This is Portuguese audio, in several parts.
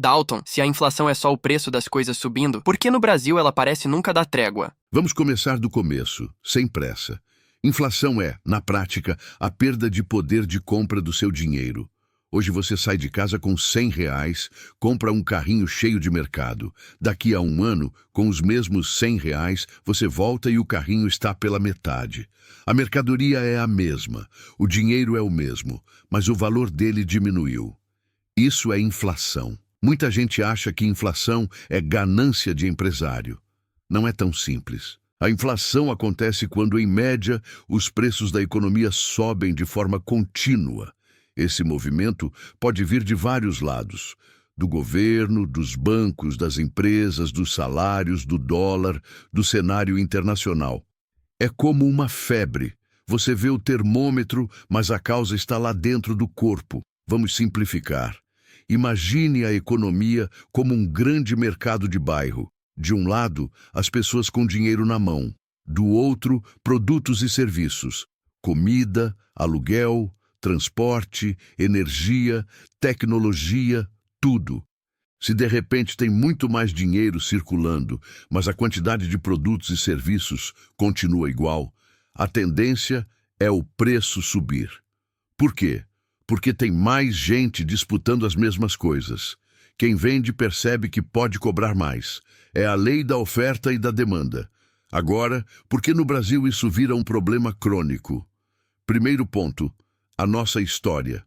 Dalton, se a inflação é só o preço das coisas subindo, por que no Brasil ela parece nunca dar trégua? Vamos começar do começo, sem pressa. Inflação é, na prática, a perda de poder de compra do seu dinheiro. Hoje você sai de casa com R$ 100, compra um carrinho cheio de mercado. Daqui a um ano, com os mesmos R$ 100, você volta e o carrinho está pela metade. A mercadoria é a mesma, o dinheiro é o mesmo, mas o valor dele diminuiu. Isso é inflação. Muita gente acha que inflação é ganância de empresário. Não é tão simples. A inflação acontece quando, em média, os preços da economia sobem de forma contínua. Esse movimento pode vir de vários lados: do governo, dos bancos, das empresas, dos salários, do dólar, do cenário internacional. É como uma febre. Você vê o termômetro, mas a causa está lá dentro do corpo. Vamos simplificar. Imagine a economia como um grande mercado de bairro. De um lado, as pessoas com dinheiro na mão. Do outro, produtos e serviços. Comida, aluguel, transporte, energia, tecnologia, tudo. Se de repente tem muito mais dinheiro circulando, mas a quantidade de produtos e serviços continua igual, a tendência é o preço subir. Por quê? Porque tem mais gente disputando as mesmas coisas. Quem vende percebe que pode cobrar mais. É a lei da oferta e da demanda. Agora, por que no Brasil isso vira um problema crônico? Primeiro ponto, a nossa história.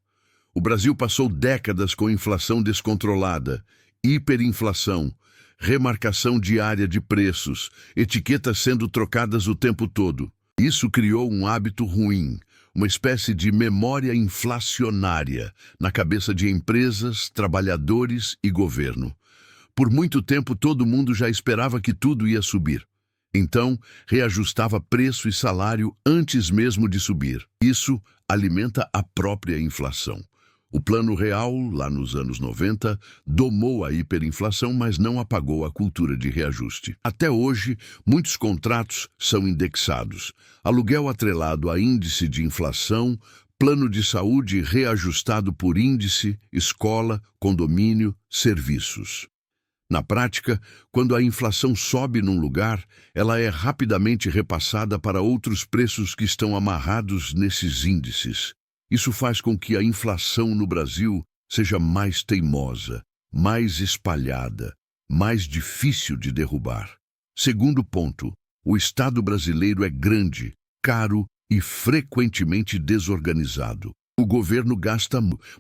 O Brasil passou décadas com inflação descontrolada, hiperinflação, remarcação diária de preços, etiquetas sendo trocadas o tempo todo. Isso criou um hábito ruim, uma espécie de memória inflacionária na cabeça de empresas, trabalhadores e governo. Por muito tempo todo mundo já esperava que tudo ia subir. Então, reajustava preço e salário antes mesmo de subir. Isso alimenta a própria inflação. O Plano Real, lá nos anos 90, domou a hiperinflação, mas não apagou a cultura de reajuste. Até hoje, muitos contratos são indexados. Aluguel atrelado a índice de inflação, plano de saúde reajustado por índice, escola, condomínio, serviços. Na prática, quando a inflação sobe num lugar, ela é rapidamente repassada para outros preços que estão amarrados nesses índices. Isso faz com que a inflação no Brasil seja mais teimosa, mais espalhada, mais difícil de derrubar. Segundo ponto, o Estado brasileiro é grande, caro e frequentemente desorganizado. O governo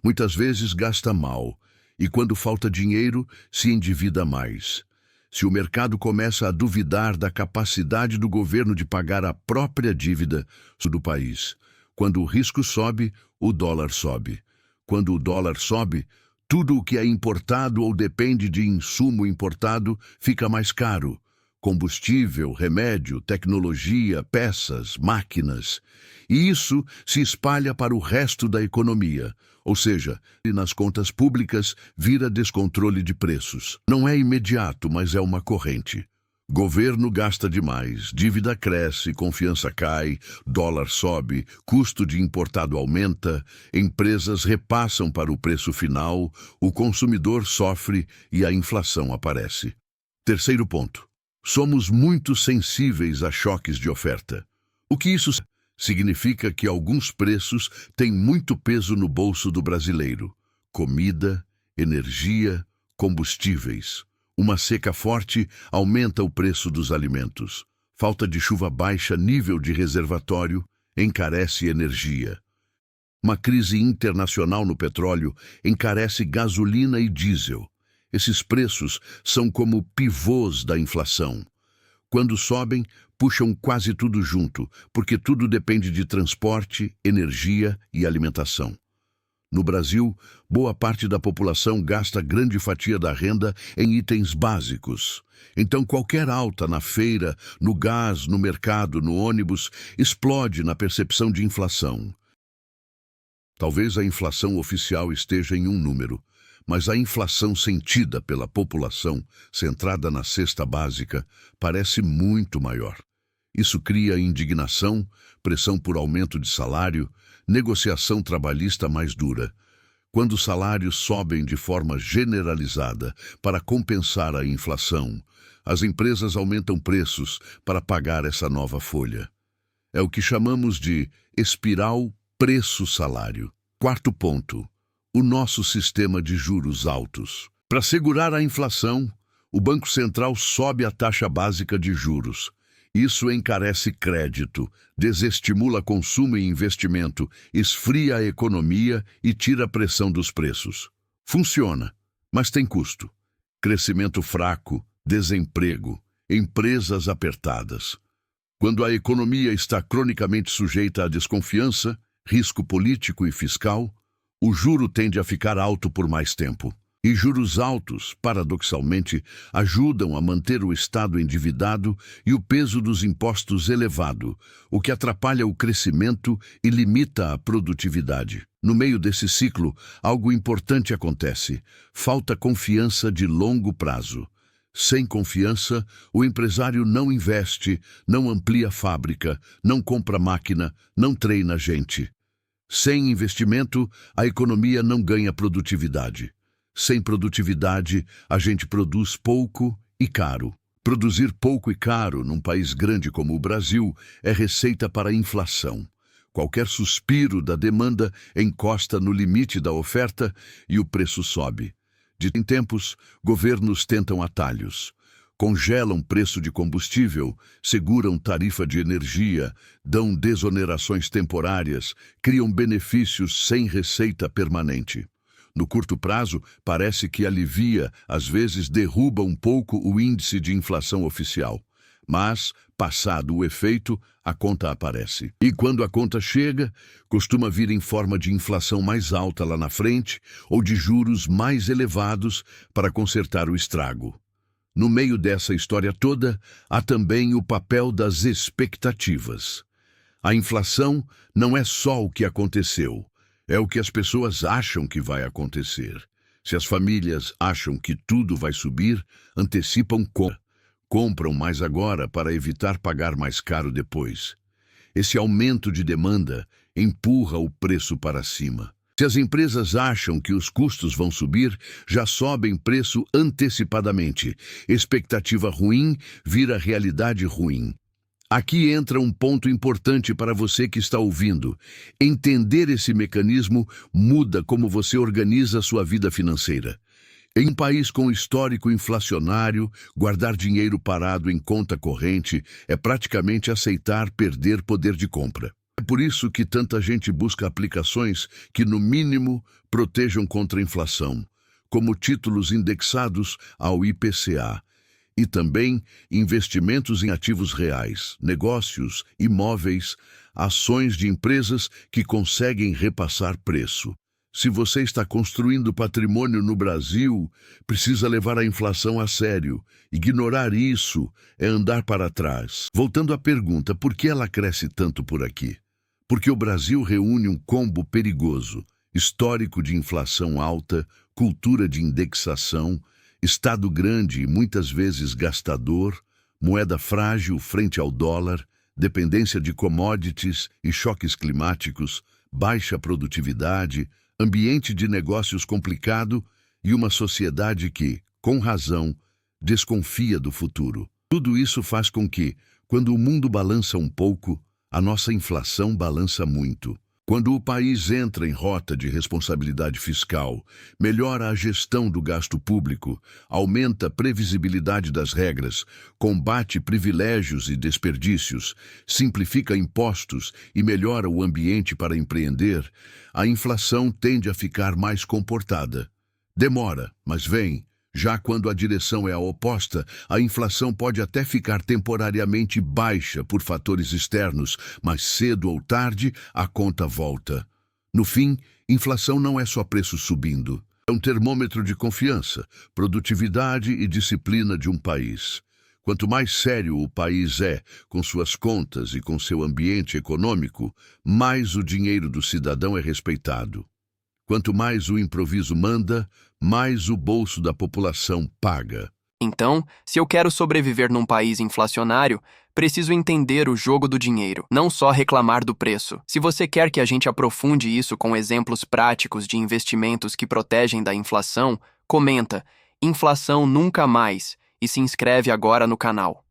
muitas vezes gasta mal, e quando falta dinheiro, se endivida mais. Se o mercado começa a duvidar da capacidade do governo de pagar a própria dívida do país, quando o risco sobe, o dólar sobe. Quando o dólar sobe, tudo o que é importado ou depende de insumo importado fica mais caro. Combustível, remédio, tecnologia, peças, máquinas. E isso se espalha para o resto da economia. Ou seja, nas contas públicas vira descontrole de preços. Não é imediato, mas é uma corrente. Governo gasta demais, dívida cresce, confiança cai, dólar sobe, custo de importado aumenta, empresas repassam para o preço final, o consumidor sofre e a inflação aparece. Terceiro ponto. Somos muito sensíveis a choques de oferta. O que isso significa que alguns preços têm muito peso no bolso do brasileiro. Comida, energia, combustíveis. Uma seca forte aumenta o preço dos alimentos. Falta de chuva baixa, nível de reservatório, encarece energia. Uma crise internacional no petróleo encarece gasolina e diesel. Esses preços são como pivôs da inflação. Quando sobem, puxam quase tudo junto, porque tudo depende de transporte, energia e alimentação. No Brasil, boa parte da população gasta grande fatia da renda em itens básicos. Então, qualquer alta na feira, no gás, no mercado, no ônibus, explode na percepção de inflação. Talvez a inflação oficial esteja em um número, mas a inflação sentida pela população, centrada na cesta básica, parece muito maior. Isso cria indignação, pressão por aumento de salário, negociação trabalhista mais dura. Quando os salários sobem de forma generalizada para compensar a inflação, as empresas aumentam preços para pagar essa nova folha. É o que chamamos de espiral preço-salário. Quarto ponto: o nosso sistema de juros altos. Para segurar a inflação, o Banco Central sobe a taxa básica de juros. Isso encarece crédito, desestimula consumo e investimento, esfria a economia e tira a pressão dos preços. Funciona, mas tem custo. Crescimento fraco, desemprego, empresas apertadas. Quando a economia está cronicamente sujeita à desconfiança, risco político e fiscal, o juro tende a ficar alto por mais tempo. E juros altos, paradoxalmente, ajudam a manter o Estado endividado e o peso dos impostos elevado, o que atrapalha o crescimento e limita a produtividade. No meio desse ciclo, algo importante acontece: falta confiança de longo prazo. Sem confiança, o empresário não investe, não amplia a fábrica, não compra máquina, não treina gente. Sem investimento, a economia não ganha produtividade. Sem produtividade, a gente produz pouco e caro. Produzir pouco e caro num país grande como o Brasil é receita para a inflação. Qualquer suspiro da demanda encosta no limite da oferta e o preço sobe. Em tempos, governos tentam atalhos. Congelam preço de combustível, seguram tarifa de energia, dão desonerações temporárias, criam benefícios sem receita permanente. No curto prazo, parece que alivia, às vezes derruba um pouco o índice de inflação oficial. Mas, passado o efeito, a conta aparece. E quando a conta chega, costuma vir em forma de inflação mais alta lá na frente ou de juros mais elevados para consertar o estrago. No meio dessa história toda, há também o papel das expectativas. A inflação não é só o que aconteceu. É o que as pessoas acham que vai acontecer. Se as famílias acham que tudo vai subir, antecipam compram mais agora para evitar pagar mais caro depois. Esse aumento de demanda empurra o preço para cima. Se as empresas acham que os custos vão subir, já sobem preço antecipadamente. Expectativa ruim vira realidade ruim. Aqui entra um ponto importante para você que está ouvindo. Entender esse mecanismo muda como você organiza sua vida financeira. Em um país com histórico inflacionário, guardar dinheiro parado em conta corrente é praticamente aceitar perder poder de compra. É por isso que tanta gente busca aplicações que, no mínimo, protejam contra a inflação, como títulos indexados ao IPCA. E também investimentos em ativos reais, negócios, imóveis, ações de empresas que conseguem repassar preço. Se você está construindo patrimônio no Brasil, precisa levar a inflação a sério. Ignorar isso é andar para trás. Voltando à pergunta, por que ela cresce tanto por aqui? Porque o Brasil reúne um combo perigoso: histórico de inflação alta, cultura de indexação, Estado grande e muitas vezes gastador, moeda frágil frente ao dólar, dependência de commodities e choques climáticos, baixa produtividade, ambiente de negócios complicado e uma sociedade que, com razão, desconfia do futuro. Tudo isso faz com que, quando o mundo balança um pouco, a nossa inflação balança muito. Quando o país entra em rota de responsabilidade fiscal, melhora a gestão do gasto público, aumenta a previsibilidade das regras, combate privilégios e desperdícios, simplifica impostos e melhora o ambiente para empreender, a inflação tende a ficar mais comportada. Demora, mas vem. Já quando a direção é a oposta, a inflação pode até ficar temporariamente baixa por fatores externos, mas cedo ou tarde a conta volta. No fim, inflação não é só preço subindo. É um termômetro de confiança, produtividade e disciplina de um país. Quanto mais sério o país é com suas contas e com seu ambiente econômico, mais o dinheiro do cidadão é respeitado. Quanto mais o improviso manda, mais o bolso da população paga. Então, se eu quero sobreviver num país inflacionário, preciso entender o jogo do dinheiro, não só reclamar do preço. Se você quer que a gente aprofunde isso com exemplos práticos de investimentos que protegem da inflação, comenta "Inflação nunca mais" e se inscreve agora no canal.